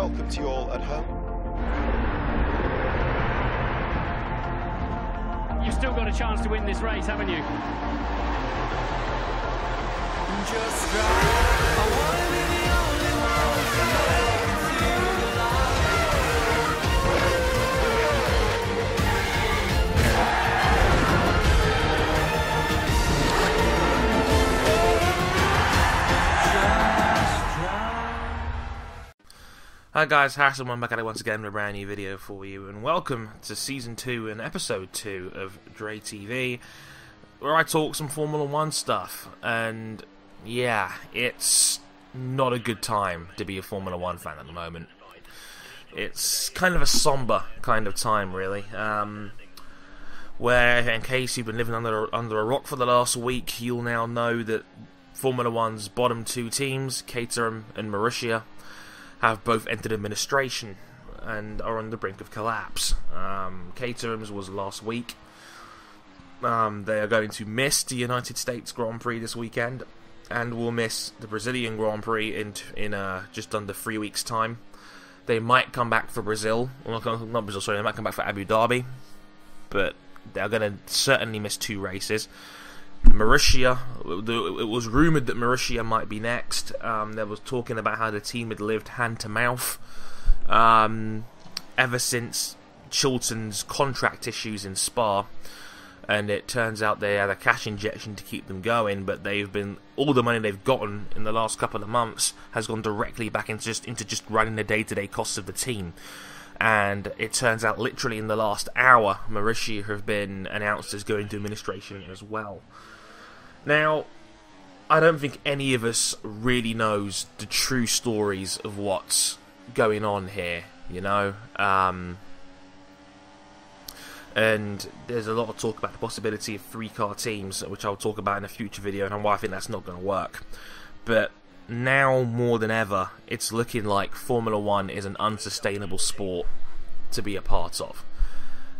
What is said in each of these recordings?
welcome to you all at home. You've still got a chance to win this race, haven't you? Just drive. I wanna be the only one to make it through the Hi guys, Harrison, I'm back at it once again with a brand new video for you, and welcome to Season 2 and Episode 2 of Dre TV, where I talk some Formula 1 stuff, and yeah, it's not a good time to be a Formula 1 fan at the moment. It's kind of a somber kind of time, really, where, in case you've been living under a rock for the last week, you'll now know that Formula 1's bottom two teams, Caterham and Marussia, have both entered administration and are on the brink of collapse. Caterham's was last week. They are going to miss the United States Grand Prix this weekend, and will miss the Brazilian Grand Prix in just under 3 weeks' time. They might come back for Brazil, well, not Brazil, sorry, they might come back for Abu Dhabi, but they're going to certainly miss 2 races. Marussia, it was rumoured that Marussia might be next. There was talking about how the team had lived hand to mouth ever since Chilton's contract issues in Spa, and it turns out they had a cash injection to keep them going, but all the money they've gotten in the last couple of months has gone directly back into just running the day-to-day costs of the team. And it turns out literally in the last hour, Marussia have been announced as going to administration as well. Now, I don't think any of us really knows the true stories of what's going on here, you know? And there's a lot of talk about the possibility of 3-car teams, which I'll talk about in a future video, and why I think that's not going to work. But now, more than ever, it's looking like Formula 1 is an unsustainable sport to be a part of.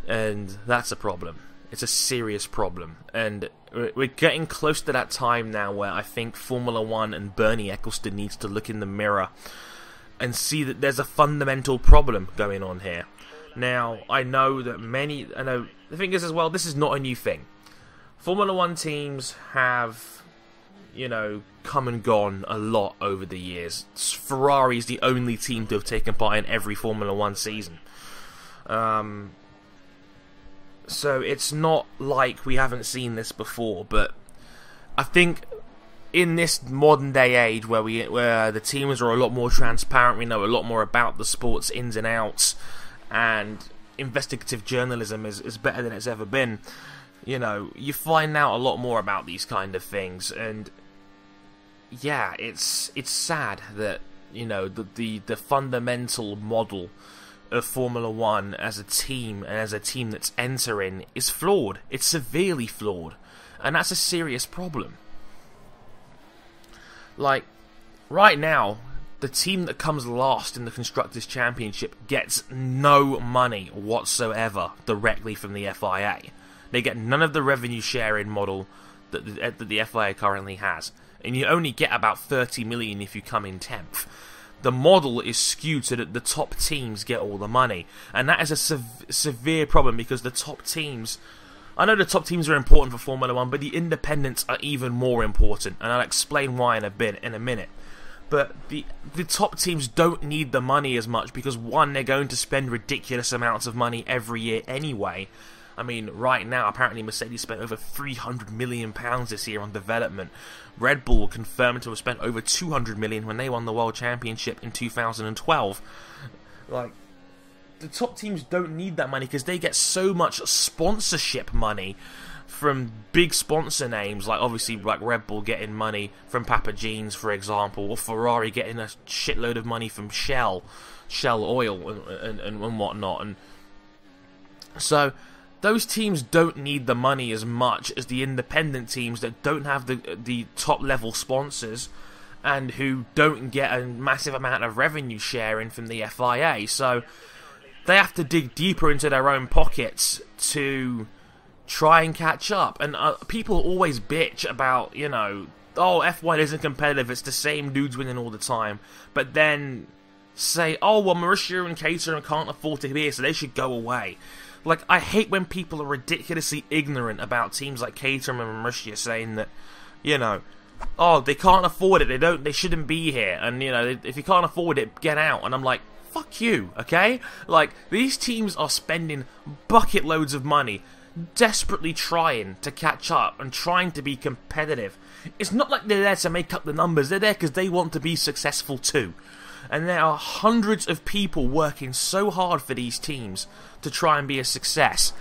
And that's a problem. It's a serious problem. And we're getting close to that time now where I think Formula 1 and Bernie Ecclestone needs to look in the mirror and see that there's a fundamental problem going on here. Now, I know that the thing is as well, this is not a new thing. Formula 1 teams have, you know, come and gone a lot over the years. Ferrari's the only team to have taken part in every Formula 1 season. So it's not like we haven't seen this before, but I think in this modern day age where the teams are a lot more transparent, we know a lot more about the sport's ins and outs, and investigative journalism is better than it's ever been. You know, you find out a lot more about these kind of things, and yeah, it's sad that, you know, the fundamental model of Formula 1 as a team, and as a team that's entering, is flawed. It's severely flawed, and that's a serious problem. Like, right now, the team that comes last in the Constructors' Championship gets no money whatsoever directly from the FIA. They get none of the revenue sharing model that the FIA currently has, and you only get about 30 million if you come in 10th. The model is skewed so that the top teams get all the money, and that is a severe problem, because the top teams, I know the top teams are important for Formula 1, but the independents are even more important, and I'll explain why in a minute. But the top teams don't need the money as much, because one, they're going to spend ridiculous amounts of money every year anyway. I mean, right now, apparently Mercedes spent over £300 million this year on development. Red Bull confirmed to have spent over £200 million when they won the World Championship in 2012. Like, the top teams don't need that money because they get so much sponsorship money from big sponsor names, like obviously like Red Bull getting money from Papa Jeans, for example, or Ferrari getting a shitload of money from Shell Oil and whatnot. And so those teams don't need the money as much as the independent teams that don't have the top level sponsors and who don't get a massive amount of revenue sharing from the FIA. So they have to dig deeper into their own pockets to try and catch up. And people always bitch about, you know, oh, F1 isn't competitive, it's the same dudes winning all the time. But then say, oh, well, Marussia and Caterham can't afford to be here, so they should go away. Like, I hate when people are ridiculously ignorant about teams like Caterham and Marussia saying that, you know, oh, they can't afford it, they shouldn't be here, and, you know, if you can't afford it, get out. And I'm like, fuck you, okay? Like, these teams are spending bucket loads of money, desperately trying to catch up and trying to be competitive. It's not like they're there to make up the numbers, they're there because they want to be successful too. And there are hundreds of people working so hard for these teams to try and be a success.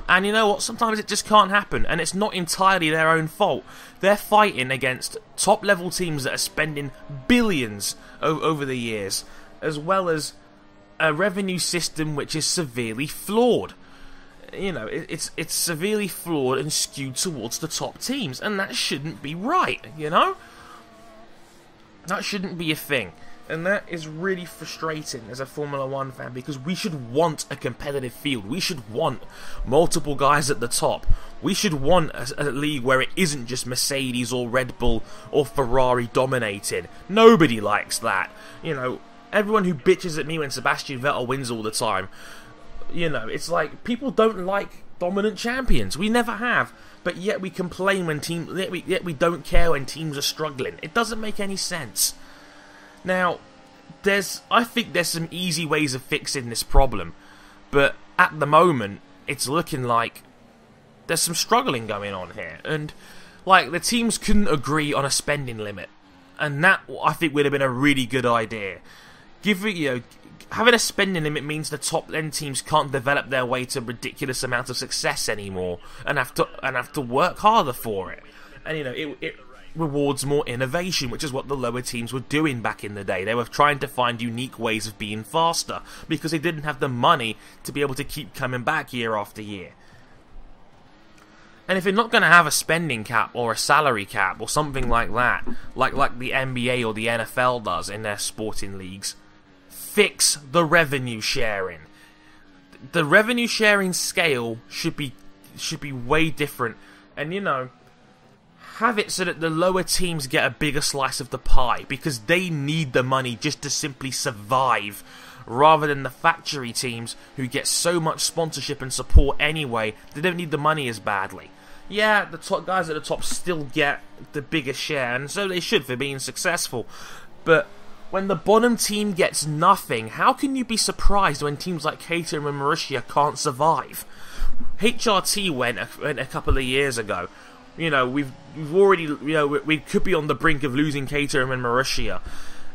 And you know what? Sometimes it just can't happen, and it's not entirely their own fault. They're fighting against top-level teams that are spending billions over the years, as well as a revenue system which is severely flawed. You know, it's severely flawed and skewed towards the top teams, and that shouldn't be right, you know? That shouldn't be a thing. And that is really frustrating as a Formula 1 fan, because we should want a competitive field. We should want multiple guys at the top. We should want a league where it isn't just Mercedes or Red Bull or Ferrari dominated. Nobody likes that. You know, everyone who bitches at me when Sebastian Vettel wins all the time, you know, it's like, people don't like dominant champions. We never have. But yet we complain when yet we don't care when teams are struggling. It doesn't make any sense. Now, I think there's some easy ways of fixing this problem, but at the moment, it's looking like there's some struggling going on here, and like the teams couldn't agree on a spending limit, and that I think would have been a really good idea. Having a spending limit means the top end teams can't develop their way to ridiculous amounts of success anymore, and have to work harder for it, and you know it rewards more innovation, which is what the lower teams were doing back in the day. They were trying to find unique ways of being faster, because they didn't have the money to be able to keep coming back year after year. And if you're not going to have a spending cap or a salary cap or something like that, like the NBA or the NFL does in their sporting leagues, fix the revenue sharing. The revenue sharing scale should be way different, and you know, have it so that the lower teams get a bigger slice of the pie, because they need the money just to simply survive, rather than the factory teams who get so much sponsorship and support anyway, they don't need the money as badly. Yeah, the top guys at the top still get the bigger share, and so they should for being successful, but when the bottom team gets nothing, how can you be surprised when teams like Caterham and Marussia can't survive? HRT went a couple of years ago. You know, we've already, you know, we could be on the brink of losing Caterham and Marussia,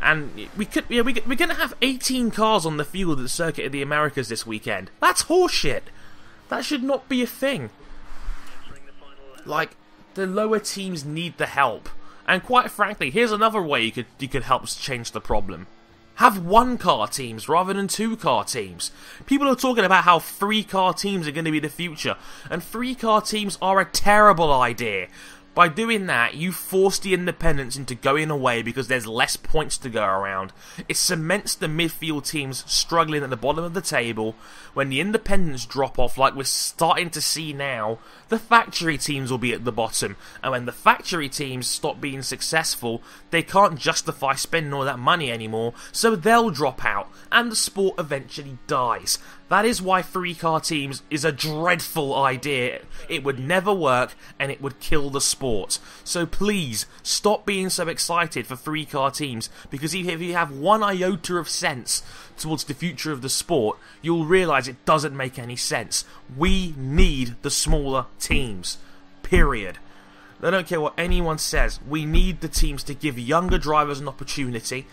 and we're going to have 18 cars on the field at the Circuit of the Americas this weekend. That's horseshit. That should not be a thing. Like, the lower teams need the help, and quite frankly, here's another way you could help change the problem. Have 1-car teams rather than 2-car teams. People are talking about how 3-car teams are going to be the future, and 3-car teams are a terrible idea. By doing that, you force the independents into going away because there's less points to go around. It cements the midfield teams struggling at the bottom of the table. When the independents drop off, like we're starting to see now, the factory teams will be at the bottom. And when the factory teams stop being successful, they can't justify spending all that money anymore, so they'll drop out, and the sport eventually dies. That is why 3-car teams is a dreadful idea. It would never work, and it would kill the sport. So please, stop being so excited for 3-car teams, because if you have one iota of sense towards the future of the sport, you'll realise it doesn't make any sense. We need the smaller teams. Period. I don't care what anyone says. We need the teams to give younger drivers an opportunity.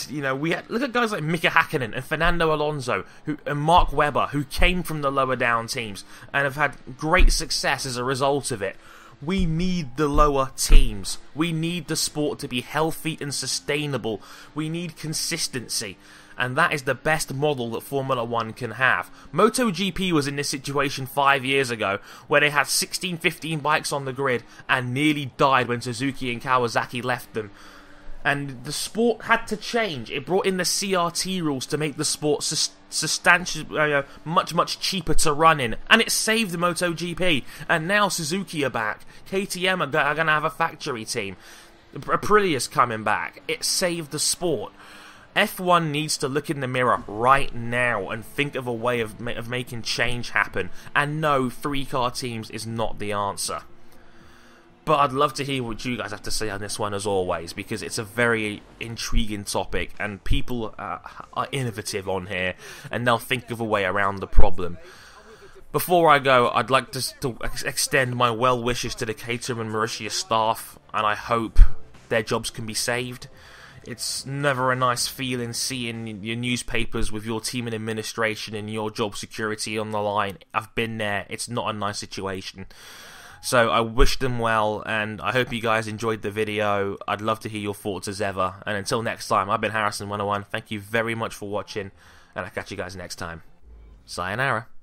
You know, look at guys like Mika Hakkinen and Fernando Alonso and Mark Webber, who came from the lower down teams and have had great success as a result of it. We need the lower teams. We need the sport to be healthy and sustainable. We need consistency. And that is the best model that Formula 1 can have. MotoGP was in this situation 5 years ago, where they had 16-15 bikes on the grid and nearly died when Suzuki and Kawasaki left them. And the sport had to change. It brought in the CRT rules to make the sport much cheaper to run in. And it saved the MotoGP. And now Suzuki are back. KTM are going to have a factory team. Aprilia's coming back. It saved the sport. F1 needs to look in the mirror right now and think of a way of making change happen. And no, 3-car teams is not the answer. But I'd love to hear what you guys have to say on this one as always, because it's a very intriguing topic and people are innovative on here and they'll think of a way around the problem. Before I go, I'd like to extend my well wishes to the Caterham and Marussia staff, and I hope their jobs can be saved. It's never a nice feeling seeing your newspapers with your team and administration and your job security on the line. I've been there. It's not a nice situation. So I wish them well, and I hope you guys enjoyed the video. I'd love to hear your thoughts as ever. And until next time, I've been Harrison101. Thank you very much for watching, and I'll catch you guys next time. Sayonara.